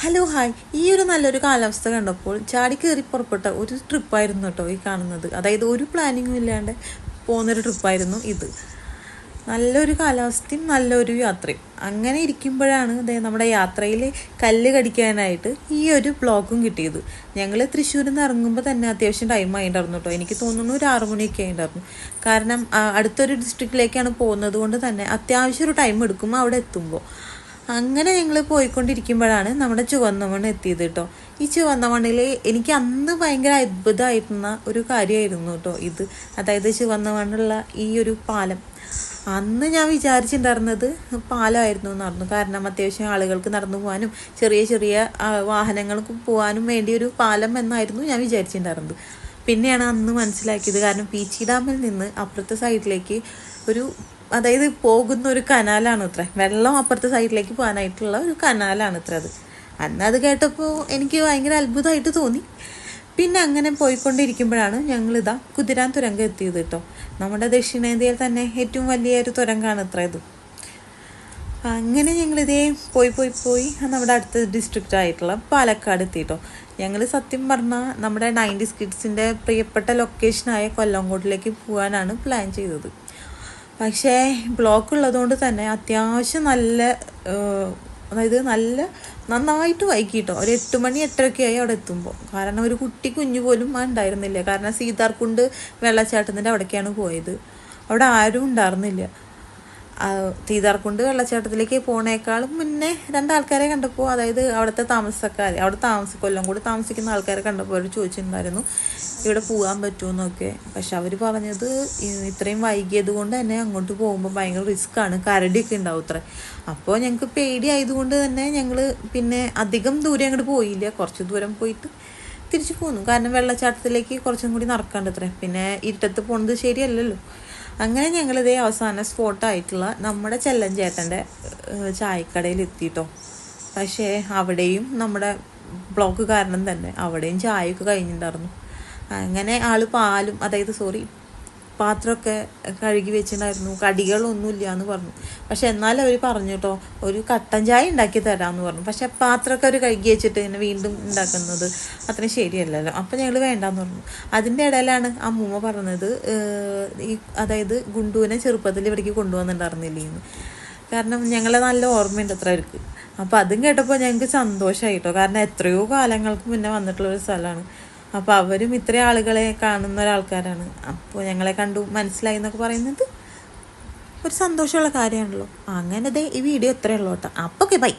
Hello hi. ഈ ഒരു നല്ലൊരു കാലാവസ്ഥ കണ്ടപ്പോൾ ചാടി കയറി പുറപ്പെട്ട ഒരു ട്രിപ്പായിരുന്നു കേട്ടോ ഈ കാണുന്നത്. അതായത് ഒരു പ്ലാനിങ്ങും ഇല്ലാണ്ട് പോകുന്നൊരു ട്രിപ്പായിരുന്നു ഇത്. നല്ലൊരു കാലാവസ്ഥയും നല്ലൊരു യാത്രയും അങ്ങനെ ഇരിക്കുമ്പോഴാണ് നമ്മുടെ യാത്രയിൽ കല്ല് കടിക്കാനായിട്ട് ഈ ഒരു ബ്ലോക്കും കിട്ടിയത്. ഞങ്ങൾ തൃശ്ശൂരിൽ നിന്ന് ഇറങ്ങുമ്പോൾ തന്നെ അത്യാവശ്യം ടൈം ആയിട്ടുണ്ടായിരുന്നു കേട്ടോ. എനിക്ക് തോന്നുന്നു ഒരു 6 മണിയൊക്കെ ആയിട്ടുണ്ടായിരുന്നു. കാരണം അടുത്തൊരു ഡിസ്ട്രിക്റ്റിലേക്കാണ് പോകുന്നത് കൊണ്ട് തന്നെ അത്യാവശ്യം ഒരു ടൈം എടുക്കും അവിടെ എത്തുമ്പോൾ. അങ്ങനെ ഞങ്ങൾ പോയിക്കൊണ്ടിരിക്കുമ്പോഴാണ് നമ്മുടെ ചുവന്നമണ്ണ് എത്തിയത് കേട്ടോ. ഈ ചുവന്നമണ്ണിൽ എനിക്ക് അന്ന് ഭയങ്കര അത്ഭുതമായിരുന്ന ഒരു കാര്യമായിരുന്നു കേട്ടോ ഇത്. അതായത് ചുവന്നമണ്ണുള്ള ഈ ഒരു പാലം അന്ന് ഞാൻ വിചാരിച്ചിട്ടുണ്ടായിരുന്നത് പാലമായിരുന്നു എന്നായിരുന്നു. കാരണം അത്യാവശ്യം ആളുകൾക്ക് നടന്നു പോകാനും ചെറിയ ചെറിയ വാഹനങ്ങൾക്ക് പോകാനും വേണ്ടി ഒരു പാലം എന്നായിരുന്നു ഞാൻ വിചാരിച്ചിട്ടുണ്ടായിരുന്നത്. പിന്നെയാണ് അന്ന് മനസ്സിലാക്കിയത്. കാരണം പീച്ചി ഡാമിൽ നിന്ന് അപ്പുറത്തെ സൈഡിലേക്ക് അതായത് പോകുന്ന ഒരു കനാലാണ് ഇത്ര. വെള്ളം അപ്പുറത്തെ സൈഡിലേക്ക് പോകാനായിട്ടുള്ള ഒരു കനാലാണ് ഇത്ര അത്. അന്ന് അത് കേട്ടപ്പോൾ എനിക്ക് ഭയങ്കര അത്ഭുതമായിട്ട് തോന്നി. പിന്നെ അങ്ങനെ പോയിക്കൊണ്ടിരിക്കുമ്പോഴാണ് ഞങ്ങളിതാ കുതിരാൻ തുരങ്കം എത്തിയത് കേട്ടോ. നമ്മുടെ ദക്ഷിണേന്ത്യയിൽ തന്നെ ഏറ്റവും വലിയൊരു തുരങ്കമാണ് ഇത്ര ഇത്. അങ്ങനെ ഞങ്ങളിതേ പോയി നമ്മുടെ അടുത്ത ഡിസ്ട്രിക്റ്റ് ആയിട്ടുള്ള പാലക്കാട് എത്തിയിട്ടോ. ഞങ്ങൾ സത്യം പറഞ്ഞാൽ നമ്മുടെ 90s കിഡ്സിൻ്റെ പ്രിയപ്പെട്ട ലൊക്കേഷനായ കൊല്ലംകോട്ടിലേക്ക് പോകാനാണ് പ്ലാൻ ചെയ്തത്. പക്ഷേ ബ്ലോക്ക് ഉള്ളതുകൊണ്ട് തന്നെ അത്യാവശ്യം നന്നായിട്ട് വൈകിട്ടോ. ഒരു 8 മണി 8:30 ആയി അവിടെ എത്തുമ്പോൾ. കാരണം ഒരു കുഞ്ഞു പോലും ഉണ്ടായിരുന്നില്ല. കാരണം സീതാർകുണ്ട് വെള്ളച്ചാട്ടത്തിൻ്റെ അവിടേക്കാണ് പോയത്. അവിടെ ആരും ഉണ്ടായിരുന്നില്ല. സീതാർകുണ്ട് വെള്ളച്ചാട്ടത്തിലേക്ക് പോണേക്കാളും മുന്നേ 2 ആൾക്കാരെ കണ്ടപ്പോൾ, അതായത് അവിടുത്തെ കൊല്ലംകോട് താമസിക്കുന്ന ആൾക്കാരെ കണ്ടപ്പോൾ അവർ ചോദിച്ചിട്ടുണ്ടായിരുന്നു ഇവിടെ പോകാൻ പറ്റുമെന്നൊക്കെ. പക്ഷെ അവർ പറഞ്ഞത് ഇത്രയും വൈകിയത് കൊണ്ട് തന്നെ അങ്ങോട്ട് പോകുമ്പോൾ ഭയങ്കര റിസ്ക്കാണ്, കരടിയൊക്കെ ഉണ്ടാവും അത്ര. അപ്പോൾ ഞങ്ങൾക്ക് പേടി ആയതുകൊണ്ട് തന്നെ ഞങ്ങൾ പിന്നെ അധികം ദൂരം അങ്ങോട്ട് പോയില്ല. കുറച്ച് ദൂരം പോയിട്ട് തിരിച്ചു പോന്നു. കാരണം വെള്ളച്ചാട്ടത്തിലേക്ക് കുറച്ചും കൂടി നടക്കാണ്ട് അത്ര. പിന്നെ ഇരുട്ടത്ത് പോണത് ശരിയല്ലല്ലോ. അങ്ങനെ ഞങ്ങളിതേ അവസാന സ്പോട്ടായിട്ടുള്ള നമ്മുടെ ചെല്ലഞ്ചേട്ടൻ്റെ ചായക്കടയിൽ എത്തിയിട്ടോ. പക്ഷേ അവിടെയും നമ്മുടെ ബ്ലോക്ക് കാരണം തന്നെ അവിടെയും ചായയൊക്കെ കഴിഞ്ഞിട്ടുണ്ടായിരുന്നു. അങ്ങനെ പാത്രമൊക്കെ കഴുകി വെച്ചിട്ടുണ്ടായിരുന്നു. കടികളൊന്നുമില്ല എന്ന് പറഞ്ഞു. പക്ഷെ എന്നാലും അവർ പറഞ്ഞു കേട്ടോ, ഒരു കട്ടൻ ചായ ഉണ്ടാക്കി തരാമെന്ന് പറഞ്ഞു. പക്ഷെ പാത്രമൊക്കെ അവർ കഴുകി വെച്ചിട്ട് ഇങ്ങനെ വീണ്ടും ഉണ്ടാക്കുന്നത് അത്രയും ശരിയല്ലല്ലോ. അപ്പം ഞങ്ങൾ വേണ്ടാന്ന് പറഞ്ഞു. അതിൻ്റെ ഇടയിലാണ് അമ്മൂമ്മ പറഞ്ഞത് അതായത് ഗുണ്ടുവിനെ ചെറുപ്പത്തിൽ ഇവിടേക്ക് കൊണ്ടുവന്നിട്ടുണ്ടായിരുന്നില്ലേ എന്ന്. കാരണം ഞങ്ങളെ നല്ല ഓർമ്മയുണ്ട് അത്ര അവർക്ക്. അപ്പോൾ അതും കേട്ടപ്പോൾ ഞങ്ങൾക്ക് സന്തോഷമായി കേട്ടോ. കാരണം എത്രയോ കാലങ്ങൾക്ക് മുന്നേ വന്നിട്ടുള്ളൊരു സ്ഥലമാണ്. അപ്പോൾ അവരും ഇത്രയും ആളുകളെ കാണുന്ന ഒരാൾക്കാരാണ്. അപ്പോൾ ഞങ്ങളെ കണ്ടു മനസ്സിലായി എന്നൊക്കെ പറയുന്നത് ഒരു സന്തോഷമുള്ള കാര്യമാണല്ലോ. അങ്ങനെ ഈ വീഡിയോ ഇത്രയേ ഉള്ളൂ കേട്ടോ. അപ്പോൾ ഓക്കെ, ബൈ.